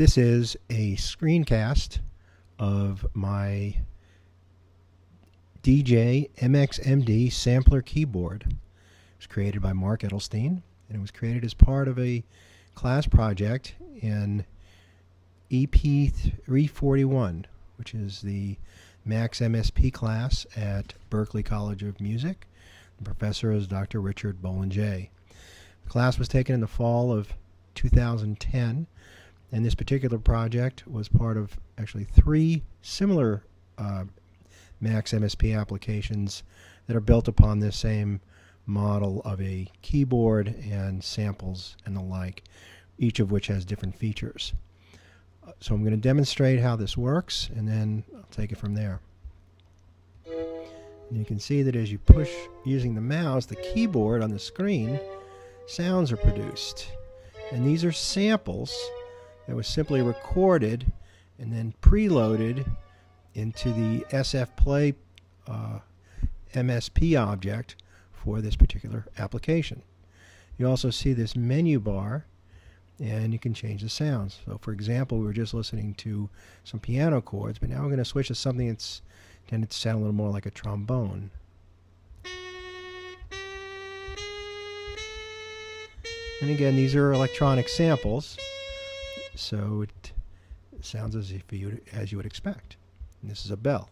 This is a screencast of my DJ MaxMD sampler keyboard. It was created by Mark Edelstein, and it was created as part of a class project in EP 341, which is the MaxMSP class at Berklee College of Music. The professor is Dr. Richard Bollinger. The class was taken in the fall of 2010, and this particular project was part of actually 3 similar MaxMSP applications that are built upon this same model of a keyboard and samples and the like, each of which has different features. So I'm going to demonstrate how this works, and then I'll take it from there. And you can see that as you push using the mouse, the keyboard on the screen, sounds are produced. And these are samples that was simply recorded and then preloaded into the SF Play MSP object for this particular application. You also see this menu bar, and you can change the sounds. So for example, we were just listening to some piano chords, but now we're going to switch to something that's tended to sound a little more like a trombone. And again, these are electronic samples, so it sounds as you would expect. And this is a bell.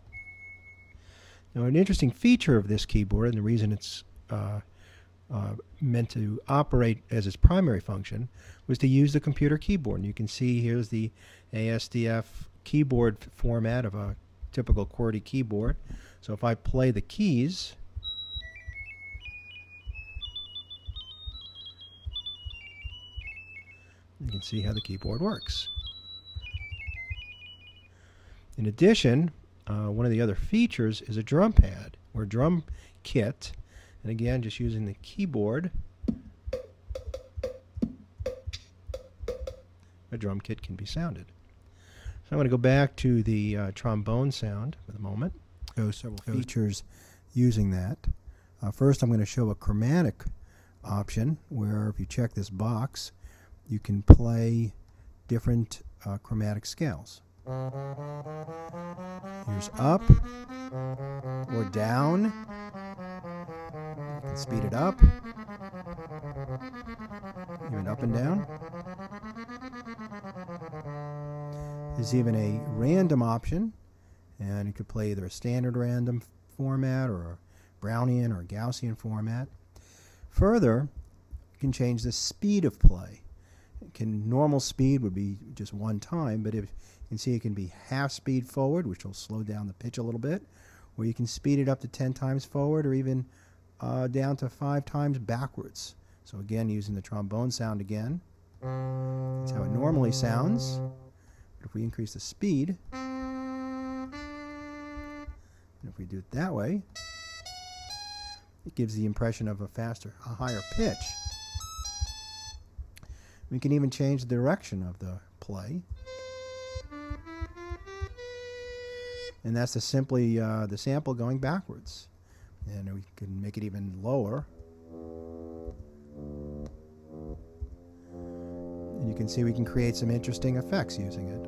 Now, an interesting feature of this keyboard, and the reason it's meant to operate as its primary function, was to use the computer keyboard. And you can see here's the ASDF keyboard format of a typical QWERTY keyboard. So if I play the keys, you can see how the keyboard works. In addition, one of the other features is a drum pad or drum kit. And again, just using the keyboard, a drum kit can be sounded. So I'm going to go back to the trombone sound for the moment. Show several features using that. First, I'm going to show a chromatic option where if you check this box, you can play different chromatic scales. Here's up or down. You can speed it up, even up and down. There's even a random option, and you could play either a standard random format or a Brownian or a Gaussian format. Further, you can change the speed of play. Normal speed would be just one time, but if you can see it can be half speed forward, which will slow down the pitch a little bit, or you can speed it up to 10 times forward, or even down to 5 times backwards. So again, using the trombone sound again, that's how it normally sounds. But if we increase the speed, and if we do it that way, it gives the impression of a higher pitch. We can even change the direction of the play. And that's simply the sample going backwards. And we can make it even lower. And you can see we can create some interesting effects using it.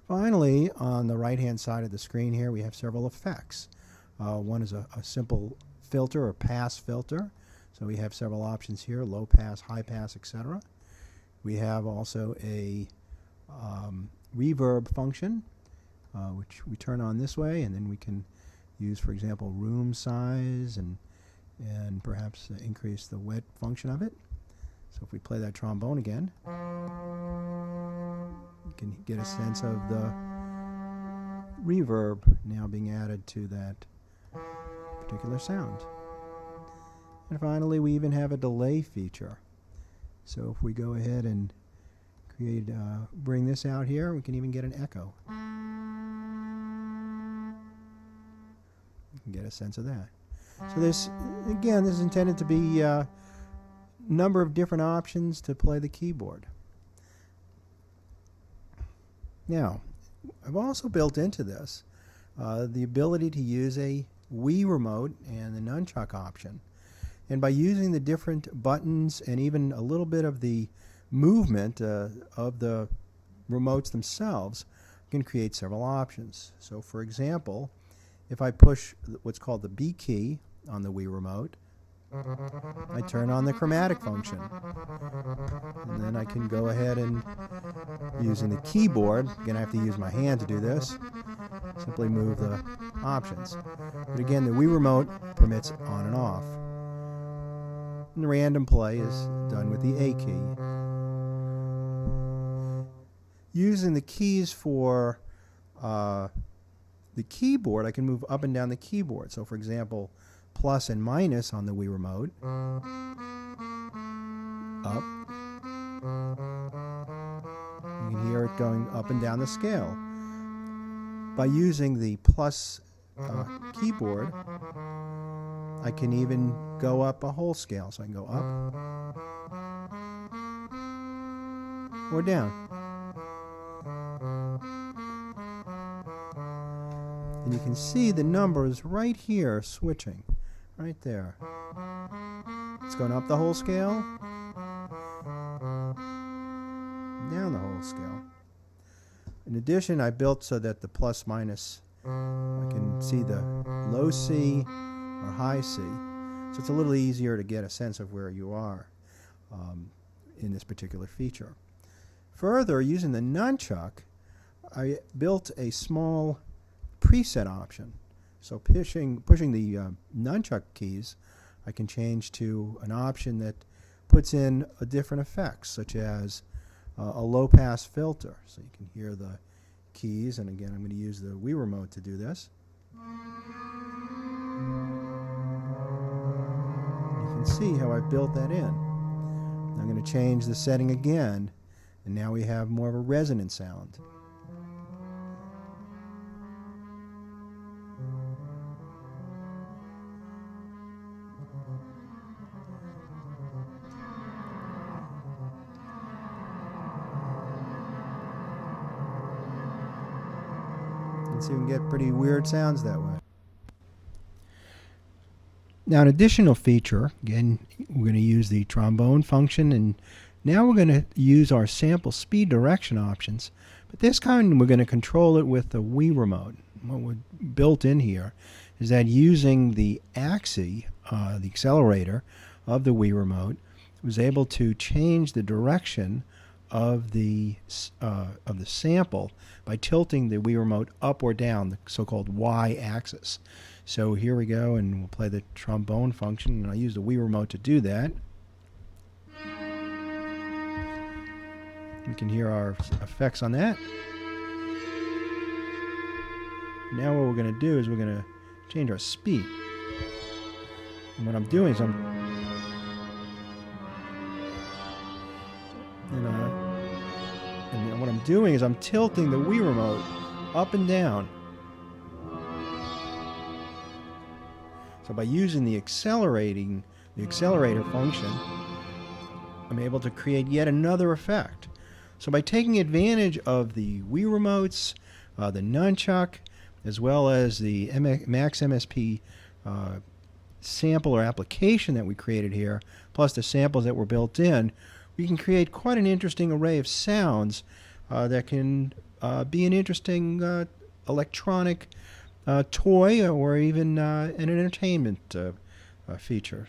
Finally, on the right-hand side of the screen here, we have several effects. One is a simple filter or pass filter. So we have several options here, low pass, high pass, etc. We have also a reverb function, which we turn on this way, and then we can use, for example, room size and perhaps increase the width function of it. So if we play that trombone again, you can get a sense of the reverb now being added to that particular sound. And finally, we even have a delay feature. So if we go ahead and bring this out here, we can even get an echo. You can get a sense of that. So this is intended to be a number of different options to play the keyboard. Now, I've also built into this the ability to use a WiiRemote and the Nunchuk option. And by using the different buttons and even a little bit of the movement of the remotes themselves, I can create several options. So for example, if I push what's called the B key on the Wii remote, I turn on the chromatic function. And then I can go ahead and, using the keyboard, again I have to use my hand to do this, simply move the options. But again, the Wii remote permits on and off. And the random play is done with the A key. Using the keys for the keyboard, I can move up and down the keyboard. So for example, plus and minus on the Wii remote, up. You can hear it going up and down the scale. By using the plus keyboard, I can even go up a whole scale. So I can go up or down. And you can see the numbers right here switching, right there. It's going up the whole scale, down the whole scale. In addition, I built so that the plus minus, I can see the low C or high C. So it's a little easier to get a sense of where you are in this particular feature. Further, using the Nunchuk, I built a small preset option. So pushing the Nunchuk keys, I can change to an option that puts in a different effects, such as a low-pass filter. So you can hear the keys, and again, I'm going to use the Wii remote to do this. You can see how I've built that in. I'm going to change the setting again, and now we have more of a resonant sound. So you can get pretty weird sounds that way. Now an additional feature, again, we're going to use the trombone function, and now we're going to use our sample speed direction options, but this time we're going to control it with the Wii remote. What we built in here is that using the axis, the accelerator of the Wii remote, was able to change the direction of the sample by tilting the Wii remote up or down, the so-called Y-axis. So here we go, and we'll play the trombone function, and I'll use the Wii remote to do that. We can hear our effects on that. Now what we're going to do is we're going to change our speed. And what I'm doing is and what I'm doing is I'm tilting the Wii remote up and down. So by using the accelerator function, I'm able to create yet another effect. So by taking advantage of the Wii remotes, the Nunchuk, as well as the MaxMSP sample or application that we created here, plus the samples that were built in, we can create quite an interesting array of sounds that can be an interesting electronic toy or even an entertainment feature.